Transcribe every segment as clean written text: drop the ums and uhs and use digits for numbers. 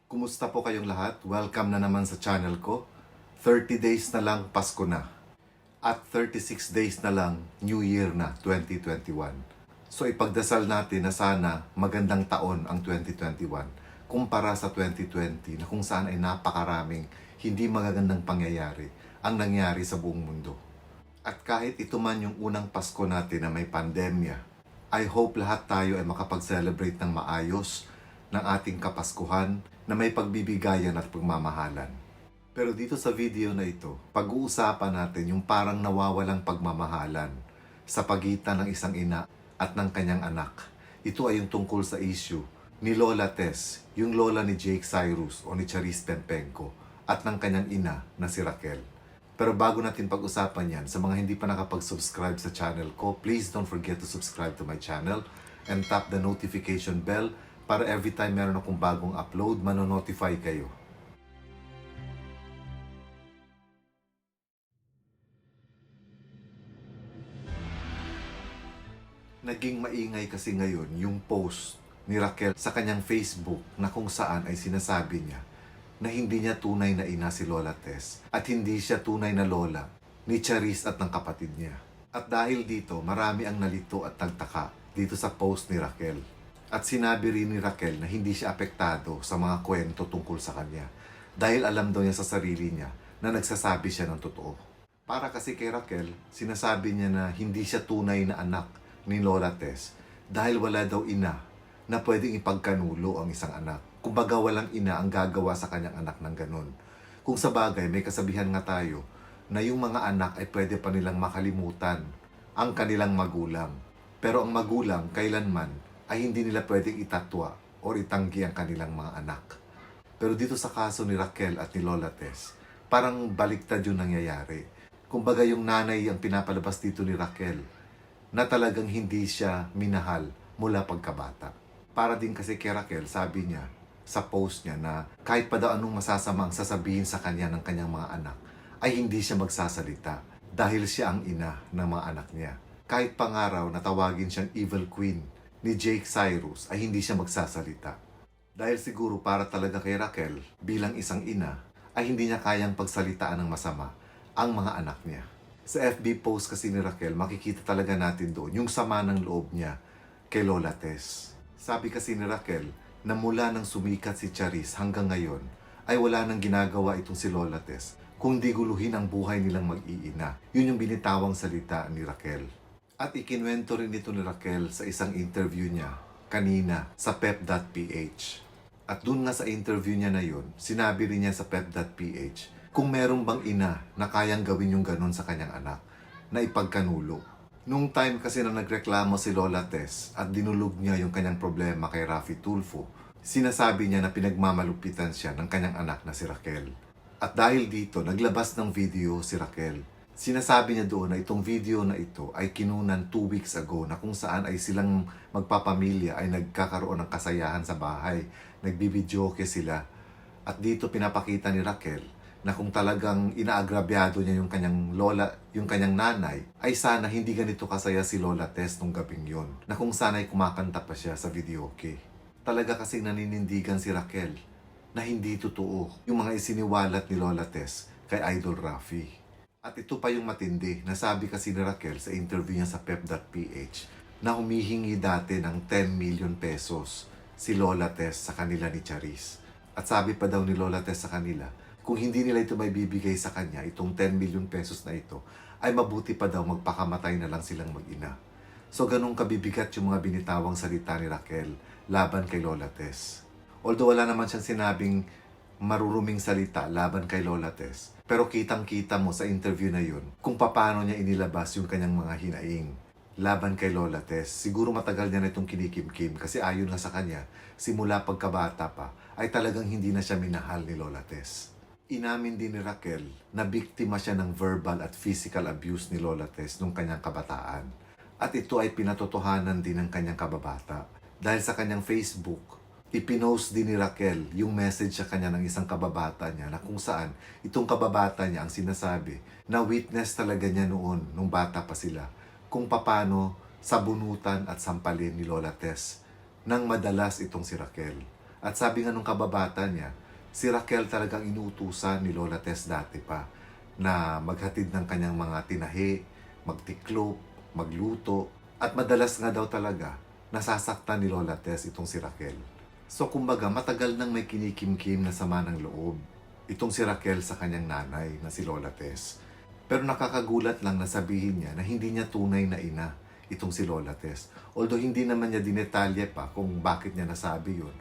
Kumusta po kayong lahat? Welcome na naman sa channel ko. 30 days na lang Pasko na. At 36 days na lang New Year na 2021. So ipagdasal natin na sana magandang taon ang 2021 kumpara sa 2020 na kung saan ay napakaraming hindi magagandang pangyayari ang nangyari sa buong mundo. At kahit ito man yung unang Pasko natin na may pandemya, I hope lahat tayo ay makapag-celebrate ng maayos ng ating Kapaskuhan na may pagbibigayan at pagmamahalan. Pero dito sa video na ito, pag-uusapan natin yung parang nawawalang pagmamahalan sa pagitan ng isang ina at ng kanyang anak. Ito ay yung tungkol sa issue ni Lola Tess, yung lola ni Jake Cyrus o ni Charis Pempenco at ng kanyang ina na si Raquel. Pero bago natin pag-usapan yan, sa mga hindi pa nakapag-subscribe sa channel ko, please don't forget to subscribe to my channel and tap the notification bell para every time meron akong bagong upload, manonotify kayo. Naging maingay kasi ngayon yung post ni Raquel sa kanyang Facebook na kung saan ay sinasabi niya na hindi niya tunay na ina si Lola Tess at hindi siya tunay na lola ni Charis at ng kapatid niya. At dahil dito, marami ang nalito at nagtaka dito sa post ni Raquel. At sinabi rin ni Raquel na hindi siya apektado sa mga kwento tungkol sa kanya dahil alam daw niya sa sarili niya na nagsasabi siya ng totoo. Para kasi kay Raquel, sinasabi niya na hindi siya tunay na anak ni Lola Tess dahil wala daw ina na pwedeng ipagkanulo ang isang anak. Kumbaga walang ina ang gagawa sa kanyang anak ng ganun. Kung sa bagay, may kasabihan nga tayo na yung mga anak ay pwede pa nilang makalimutan ang kanilang magulang. Pero ang magulang kailanman ay hindi nila pwedeng itatwa o itanggi ang kanilang mga anak. Pero dito sa kaso ni Raquel at ni Lola Tess, parang baliktad yung nangyayari. Kumbaga yung nanay ang pinapalabas dito ni Raquel na talagang hindi siya minahal mula pagkabata. Para din kasi kay Raquel, sabi niya sa post niya na kahit pa daw anong masasama ang sasabihin sa kanya ng kanyang mga anak, ay hindi siya magsasalita dahil siya ang ina ng mga anak niya. Kahit pangaraw na tawagin siyang evil queen ni Jake Cyrus ay hindi siya magsasalita. Dahil siguro para talaga kay Raquel bilang isang ina ay hindi niya kayang pagsalitaan ng masama ang mga anak niya. Sa FB post kasi ni Raquel, makikita talaga natin doon yung sama ng loob niya kay Lola Tess. Sabi kasi ni Raquel na mula nang sumikat si Charis hanggang ngayon ay wala nang ginagawa itong si Lola Tess kundi guluhin ang buhay nilang mag-iina. Yun yung binitawang salita ni Raquel. At ikinwento rin ito ni Raquel sa isang interview niya kanina sa pep.ph. At dun nga sa interview niya na yun, sinabi rin niya sa pep.ph kung merong bang ina na kayang gawin yung ganun sa kanyang anak na ipagkanulo. Nung time kasi na nagreklamo si Lola Tess at dinulog niya yung kanyang problema kay Raffy Tulfo, sinasabi niya na pinagmamalupitan siya ng kanyang anak na si Raquel. At dahil dito, naglabas ng video si Raquel. Sinasabi niya doon na itong video na ito ay kinunan 2 weeks ago na kung saan ay silang magpapamilya ay nagkakaroon ng kasayahan sa bahay. Nagbibidyoke sila. At dito pinapakita ni Raquel na kung talagang inaagrabyado niya yung kanyang lola, yung kanyang nanay, ay sana hindi ganito kasaya si Lola Tess nung gabing yon. Na kung sana ay kumakanta pa siya sa videoke. Talaga kasing naninindigan si Raquel na hindi totoo yung mga isiniwalat ni Lola Tess kay Idol Raffy. At ito pa yung matindi, nasabi kasi ni Raquel sa interview niya sa pep.ph na humihingi dati ng 10 million pesos si Lola Tess sa kanila ni Charis. At sabi pa daw ni Lola Tess sa kanila, kung hindi nila ito may bibigay sa kanya, itong 10 million pesos na ito, ay mabuti pa daw magpakamatay na lang silang mag-ina. So ganun kabibigat yung mga binitawang salita ni Raquel laban kay Lola Tess. Although wala naman siyang sinabing maruruming salita laban kay Lola Tess, pero kitang-kita mo sa interview na yun kung paano niya inilabas yung kanyang mga hinaing laban kay Lola Tess. Siguro matagal niya na itong kinikimkim kasi ayon nga sa kanya, simula pagkabata pa, ay talagang hindi na siya minahal ni Lola Tess. Inamin din ni Raquel na biktima siya ng verbal at physical abuse ni Lola Tess nung kanyang kabataan. At ito ay pinatotohanan din ng kanyang kababata. Dahil sa kanyang Facebook, ipinost din ni Raquel yung message sa kanya ng isang kababata niya na kung saan itong kababata niya ang sinasabi na witness talaga niya noon nung bata pa sila kung paano sabunutan at sampalin ni Lola Tess nang madalas itong si Raquel. At sabi nga nung kababata niya, si Raquel talagang inuutusan ni Lola Tess dati pa na maghatid ng kanyang mga tinahi, magtiklop, magluto, at madalas nga daw talaga nasasaktan ni Lola Tess itong si Raquel. So kumbaga matagal nang may kinikimkim na sama ng loob itong si Raquel sa kanyang nanay na si Lola Tess. Pero nakakagulat lang na sabihin niya na hindi niya tunay na ina itong si Lola Tess. Although hindi naman niya dinetalye pa kung bakit niya nasabi yun.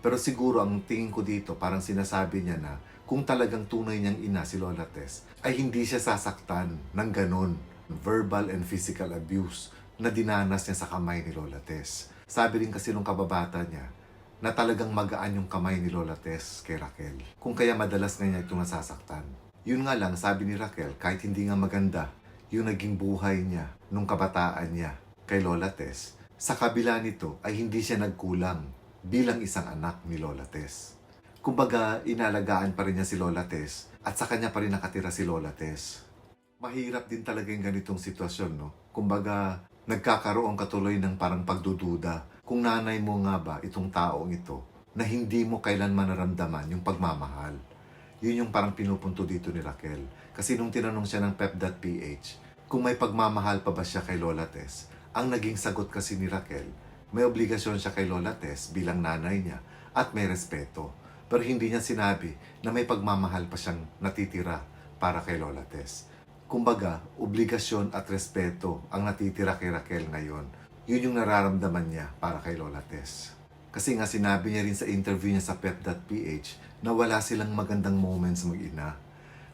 Pero siguro ang tingin ko dito parang sinasabi niya na kung talagang tunay niyang ina si Lola Tess ay hindi siya sasaktan ng ganon verbal and physical abuse na dinanas niya sa kamay ni Lola Tess. Sabi rin kasi nung kababata niya na talagang magaan yung kamay ni Lola Tess kay Raquel. Kung kaya madalas nga niya itong nasasaktan. Yun nga lang, sabi ni Raquel, kahit hindi nga maganda yung naging buhay niya nung kabataan niya kay Lola Tess, sa kabila nito ay hindi siya nagkulang bilang isang anak ni Lola Tess. Kumbaga, inalagaan pa rin niya si Lola Tess at sa kanya pa rin nakatira si Lola Tess. Mahirap din talaga yung ganitong sitwasyon, no? Kumbaga, nagkakaroon katuloy ng parang pagdududa kung nanay mo nga ba itong taong ito na hindi mo kailanman naramdaman yung pagmamahal. Yun yung parang pinupunto dito ni Raquel. Kasi nung tinanong siya ng pep.ph kung may pagmamahal pa ba siya kay Lola Tess, ang naging sagot kasi ni Raquel, may obligasyon siya kay Lola Tess bilang nanay niya at may respeto. Pero hindi niya sinabi na may pagmamahal pa siyang natitira para kay Lola Tess. Kumbaga, obligasyon at respeto ang natitira kay Raquel ngayon. Yun yung nararamdaman niya para kay Lola Tess. Kasi nga sinabi niya rin sa interview niya sa pep.ph na wala silang magandang moments mag-ina.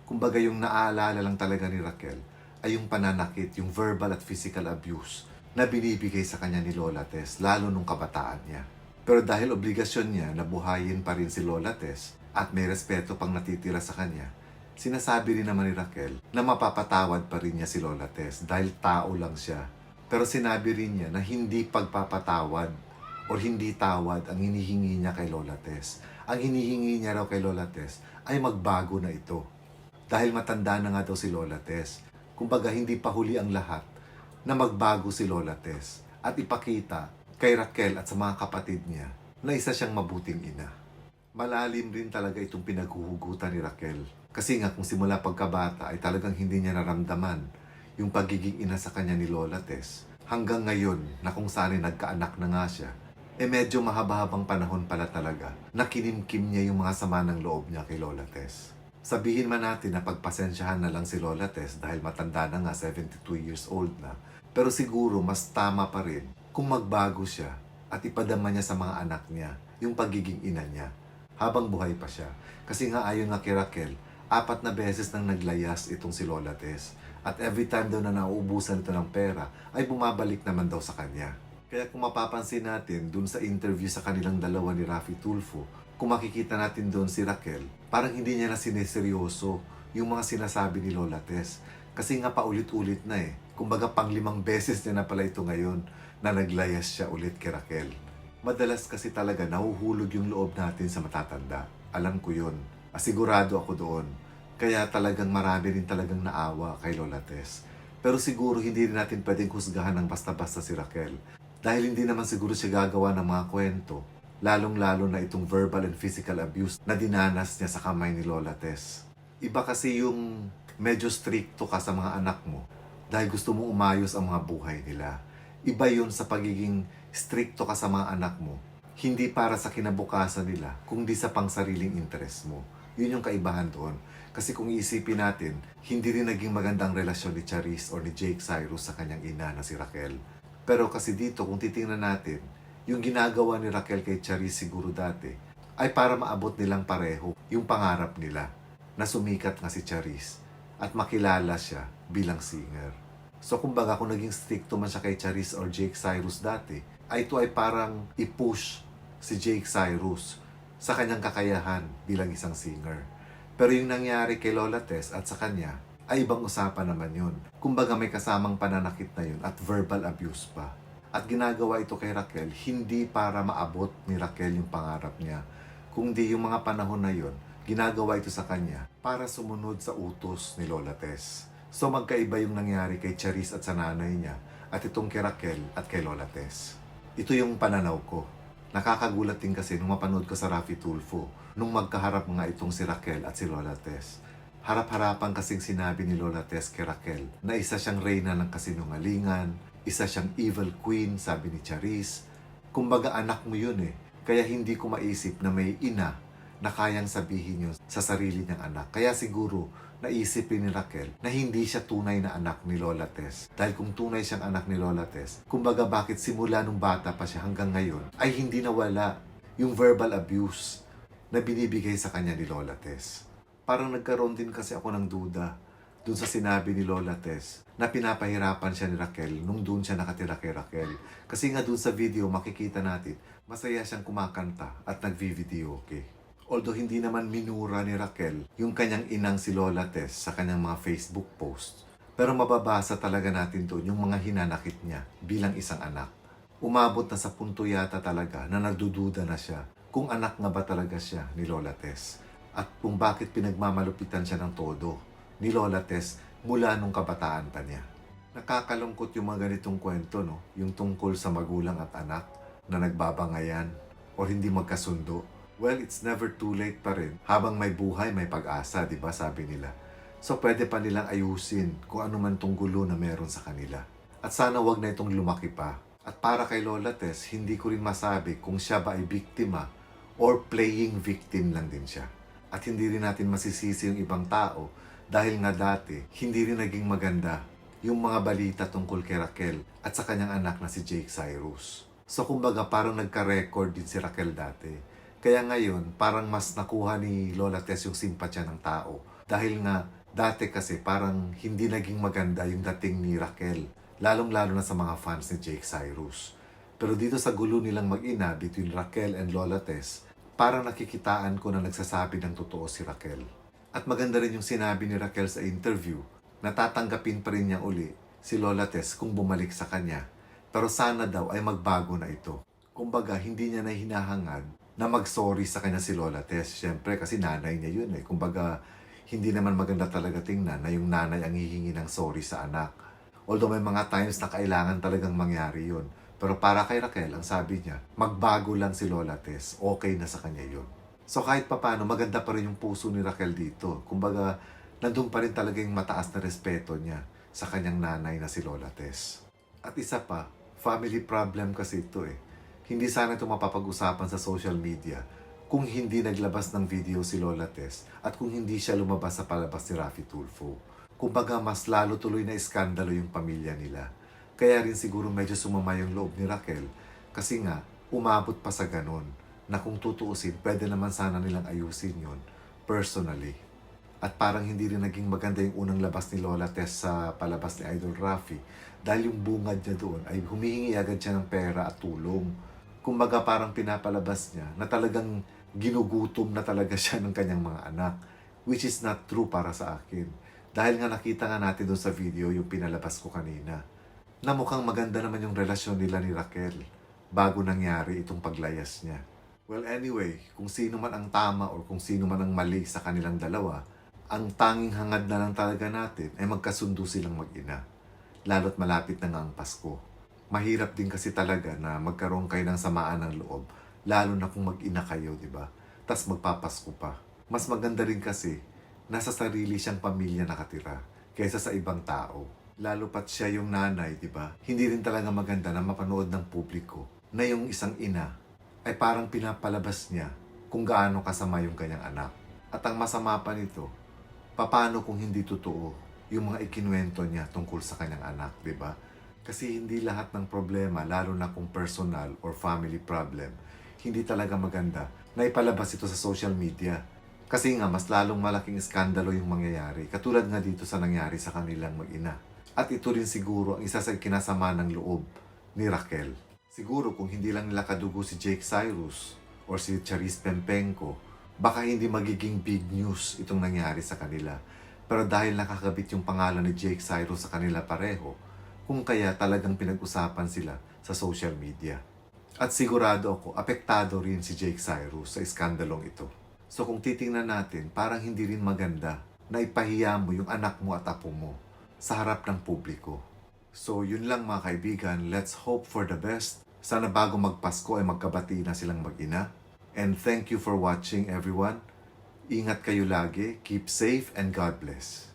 Kumbaga yung naaalala lang talaga ni Raquel ay yung pananakit, yung verbal at physical abuse na binibigay sa kanya ni Lola Tess, lalo nung kabataan niya. Pero dahil obligasyon niya na buhayin pa rin si Lola Tess at may respeto pang natitira sa kanya, sinasabi rin naman ni Raquel na mapapatawad pa rin niya si Lola Tess dahil tao lang siya. Pero sinabi rin niya na hindi pagpapatawad o hindi tawad ang hinihingi niya kay Lola Tess. Ang hinihingi niya raw kay Lola Tess ay magbago na ito. Dahil matanda na nga daw si Lola Tess. Kumbaga hindi pa huli ang lahat na magbago si Lola Tess at ipakita kay Raquel at sa mga kapatid niya na isa siyang mabuting ina. Malalim rin talaga itong pinaghuhugutan ni Raquel. Kasi nga kung simula pagkabata ay talagang hindi niya naramdaman yung pagiging ina sa kanya ni Lola Tess. Hanggang ngayon na kung saan ay nagkaanak na nga siya, medyo mahaba-habang panahon pala talaga na kinimkim niya yung mga sama ng loob niya kay Lola Tess. Sabihin man natin na pagpasensyahan na lang si Lola Tess dahil matanda na nga, 72 years old na. Pero siguro mas tama pa rin kung magbago siya at ipadama niya sa mga anak niya yung pagiging ina niya habang buhay pa siya. Kasi nga ayon nga kay Raquel, 4 na beses nang naglayas itong si Lola Tess. At every time daw na nauubusan ito ng pera, ay bumabalik naman daw sa kanya. Kaya kung mapapansin natin dun sa interview sa kanilang dalawa ni Raffy Tulfo, kung makikita natin dun si Raquel, parang hindi niya na sineseryoso yung mga sinasabi ni Lola Tess. Kasi nga paulit-ulit na eh. Kumbaga pang 5 beses niya na pala ito ngayon na naglayas siya ulit kay Raquel. Madalas kasi talaga nahuhulog yung loob natin sa matatanda. Alam ko yun. Asigurado ako doon. Kaya talagang marami rin talagang naawa kay Lola Tess. Pero siguro hindi rin natin pwedeng husgahan ng basta-basta si Raquel. Dahil hindi naman siguro siya gagawa ng mga kwento, lalong-lalo na itong verbal and physical abuse na dinanas niya sa kamay ni Lola Tess. Iba kasi yung medyo stricto ka sa mga anak mo dahil gusto mong umayos ang mga buhay nila. Iba yun sa pagiging stricto ka sa mga anak mo, hindi para sa kinabukasan nila, kundi sa pangsariling interes mo. Yun yung kaibahan doon. Kasi kung iisipin natin, hindi rin naging magandang relasyon ni Charis or ni Jake Cyrus sa kanyang ina na si Raquel. Pero kasi dito, kung titingnan natin, yung ginagawa ni Raquel kay Charis siguro dati, ay para maabot nilang pareho yung pangarap nila na sumikat nga si Charis at makilala siya bilang singer. So kumbaga kung naging stricto man siya kay Charis or Jake Cyrus dati, ay ito ay parang i-push si Jake Cyrus sa kanyang kakayahan bilang isang singer. Pero yung nangyari kay Lola Tess at sa kanya, ay ibang usapan naman yun. Kumbaga may kasamang pananakit na yun at verbal abuse pa. At ginagawa ito kay Raquel, hindi para maabot ni Raquel yung pangarap niya. Kundi yung mga panahon na yun, ginagawa ito sa kanya para sumunod sa utos ni Lola Tess. So magkaiba yung nangyari kay Charis at sa nanay niya at itong kay Raquel at kay Lola Tess. Ito yung pananaw ko. Nakakagulat din kasi nung mapanood ko sa Raffy Tulfo, nung magkaharap nga itong si Raquel at si Lola Tess. Harap-harapan kasing sinabi ni Lola Tess kay Raquel na isa siyang reyna ng kasinungalingan, isa siyang evil queen, sabi ni Charis. Kumbaga anak mo yun eh. Kaya hindi ko maisip na may ina na kayang sabihin yun sa sarili niyang anak. Kaya siguro naisip rin ni Raquel na hindi siya tunay na anak ni Lola Tess. Dahil kung tunay siyang anak ni Lola Tess, kumbaga bakit simula nung bata pa siya hanggang ngayon ay hindi nawala yung verbal abuse na binibigay sa kanya ni Lola Tess. Parang nagkaroon din kasi ako ng duda dun sa sinabi ni Lola Tess na pinapahirapan siya ni Raquel nung dun siya nakatira kay Raquel. Kasi nga dun sa video makikita natin masaya siyang kumakanta at nagvi-video okay. Although hindi naman minura ni Raquel yung kanyang inang si Lola Tess sa kanyang mga Facebook posts. Pero mababasa talaga natin doon yung mga hinanakit niya bilang isang anak. Umabot na sa punto yata talaga na nagdududa na siya kung anak nga ba talaga siya ni Lola Tess. At kung bakit pinagmamalupitan siya ng todo ni Lola Tess mula nung kabataan pa niya. Nakakalungkot yung mga ganitong kwento, no? Yung tungkol sa magulang at anak na nagbabangayan o hindi magkasundo. Well, it's never too late pa rin. Habang may buhay, may pag-asa, di ba sabi nila. So pwede pa nilang ayusin kung ano man tong gulo na meron sa kanila. At sana wag na itong lumaki pa. At para kay Lola Tess, hindi ko rin masabi kung siya ba ay biktima or playing victim lang din siya. At hindi rin natin masisisi yung ibang tao dahil nga dati, hindi rin naging maganda yung mga balita tungkol kay Raquel at sa kanyang anak na si Jake Cyrus. So kumbaga parang nagka-record din si Raquel dati. Kaya ngayon, parang mas nakuha ni Lola Tess yung simpatya ng tao. Dahil nga, dati kasi parang hindi naging maganda yung dating ni Raquel. Lalong-lalo na sa mga fans ni Jake Cyrus. Pero dito sa gulo nilang mag-ina between Raquel and Lola Tess, parang nakikitaan ko na nagsasabi ng totoo si Raquel. At maganda rin yung sinabi ni Raquel sa interview na tatanggapin pa rin niya uli si Lola Tess kung bumalik sa kanya. Pero sana daw ay magbago na ito. Kumbaga, hindi niya na hinahangad na mag-sorry sa kanya si Lola Tess. Siyempre, kasi nanay niya yun eh. Kumbaga, hindi naman maganda talaga tingnan na yung nanay ang hihingi ng sorry sa anak. Although may mga times na kailangan talagang mangyari yun. Pero para kay Raquel, ang sabi niya, magbago lang si Lola Tess. Okay na sa kanya yun. So kahit papano, maganda pa rin yung puso ni Raquel dito. Kumbaga, nandun pa rin talaga yung mataas na respeto niya sa kanyang nanay na si Lola Tess. At isa pa, family problem kasi ito eh. Hindi sana ito mapapag-usapan sa social media kung hindi naglabas ng video si Lola Tess at kung hindi siya lumabas sa palabas ni Raffy Tulfo. Kumbaga mas lalo tuloy na iskandalo yung pamilya nila. Kaya rin siguro medyo sumama yung loob ni Raquel kasi nga umabot pa sa ganun na kung tutuusin pwede naman sana nilang ayusin yun personally. At parang hindi rin naging maganda yung unang labas ni Lola Tess sa palabas ni Idol Raffy dahil yung bungad niya doon ay humihingi agad siya ng pera at tulong. Kumbaga parang pinapalabas niya na talagang ginugutom na talaga siya ng kanyang mga anak. Which is not true para sa akin. Dahil nga nakita nga natin doon sa video yung pinalabas ko kanina. Na mukhang maganda naman yung relasyon nila ni Raquel bago nangyari itong paglayas niya. Well anyway, kung sino man ang tama or kung sino man ang mali sa kanilang dalawa, ang tanging hangad na lang talaga natin ay magkasundo silang mag-ina. Lalo't malapit na nga ang Pasko. Mahirap din kasi talaga na magkaroon kayo ng samaan ng loob, lalo na kung mag-ina kayo, di ba? Tas magpapasko pa. Mas maganda rin kasi, nasa sarili siyang pamilya nakatira, kaysa sa ibang tao. Lalo pat siya yung nanay, di ba? Hindi rin talaga maganda na mapanood ng publiko na yung isang ina ay parang pinapalabas niya kung gaano kasama yung kanyang anak. At ang masama pa nito, paano kung hindi totoo yung mga ikinuwento niya tungkol sa kanyang anak, di ba? Kasi hindi lahat ng problema, lalo na kung personal or family problem, hindi talaga maganda na ipalabas ito sa social media. Kasi nga, mas lalong malaking iskandalo yung mangyayari, katulad nga dito sa nangyari sa kanilang mag-ina. At ito rin siguro ang isa sa kinasama ng loob ni Raquel. Siguro kung hindi lang nila kadugo si Jake Cyrus or si Charis Pempenko, baka hindi magiging big news itong nangyari sa kanila. Pero dahil nakakabit yung pangalan ni Jake Cyrus sa kanila pareho, kung kaya talagang pinag-usapan sila sa social media. At sigurado ako, apektado rin si Jake Cyrus sa iskandalong ito. So kung titingnan natin, parang hindi rin maganda na ipahiya mo yung anak mo at apo mo sa harap ng publiko. So yun lang mga kaibigan, let's hope for the best. Sana bago magpasko ay magkabati na silang mag-ina. And thank you for watching everyone. Ingat kayo lagi, keep safe, and God bless.